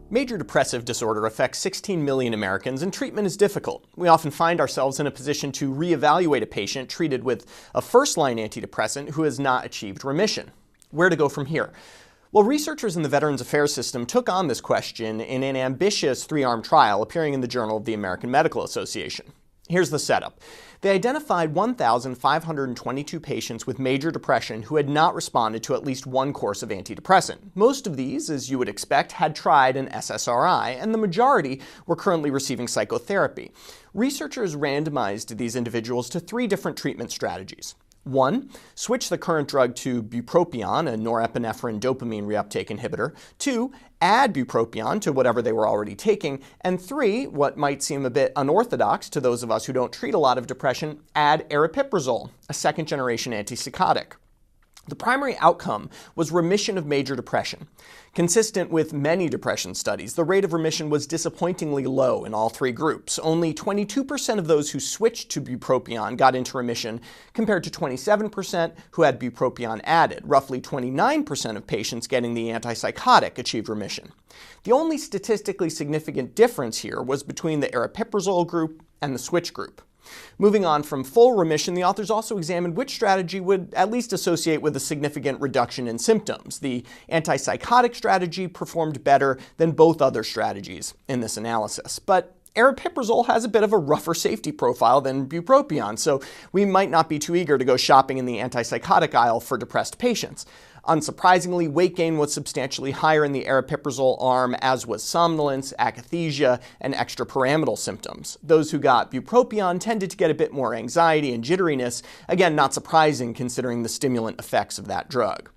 Major depressive disorder affects 16 million Americans, and treatment is difficult. We often find ourselves in a position to reevaluate a patient treated with a first-line antidepressant who has not achieved remission. Where to go from here? Well, researchers in the Veterans Affairs system took on this question in an ambitious three-arm trial appearing in the Journal of the American Medical Association. Here's the setup. They identified 1,522 patients with major depression who had not responded to at least one course of antidepressant. Most of these, as you would expect, had tried an SSRI, and the majority were currently receiving psychotherapy. Researchers randomized these individuals to three different treatment strategies. 1. Switch the current drug to bupropion, a norepinephrine-dopamine reuptake inhibitor. 2. Add bupropion to whatever they were already taking. And 3, what might seem a bit unorthodox to those of us who don't treat a lot of depression, add aripiprazole, a second-generation antipsychotic. The primary outcome was remission of major depression. Consistent with many depression studies, the rate of remission was disappointingly low in all three groups. Only 22% of those who switched to bupropion got into remission, compared to 27% who had bupropion added. Roughly 29% of patients getting the antipsychotic achieved remission. The only statistically significant difference here was between the aripiprazole group and the switch group. Moving on from full remission, the authors also examined which strategy would at least associate with a significant reduction in symptoms. The antipsychotic strategy performed better than both other strategies in this analysis. But aripiprazole has a bit of a rougher safety profile than bupropion, so we might not be too eager to go shopping in the antipsychotic aisle for depressed patients. Unsurprisingly, weight gain was substantially higher in the aripiprazole arm, as was somnolence, akathisia, and extrapyramidal symptoms. Those who got bupropion tended to get a bit more anxiety and jitteriness, again not surprising considering the stimulant effects of that drug.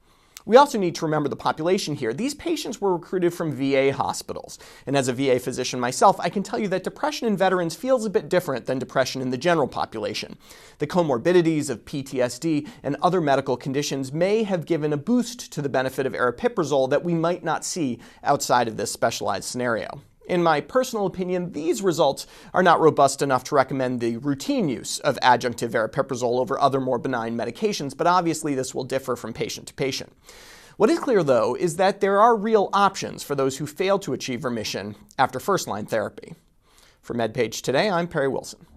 We also need to remember the population here. These patients were recruited from VA hospitals. And as a VA physician myself, I can tell you that depression in veterans feels a bit different than depression in the general population. The comorbidities of PTSD and other medical conditions may have given a boost to the benefit of aripiprazole that we might not see outside of this specialized scenario. In my personal opinion, these results are not robust enough to recommend the routine use of adjunctive aripiprazole over other more benign medications, but obviously this will differ from patient to patient. What is clear, though, is that there are real options for those who fail to achieve remission after first-line therapy. For MedPage Today, I'm Perry Wilson.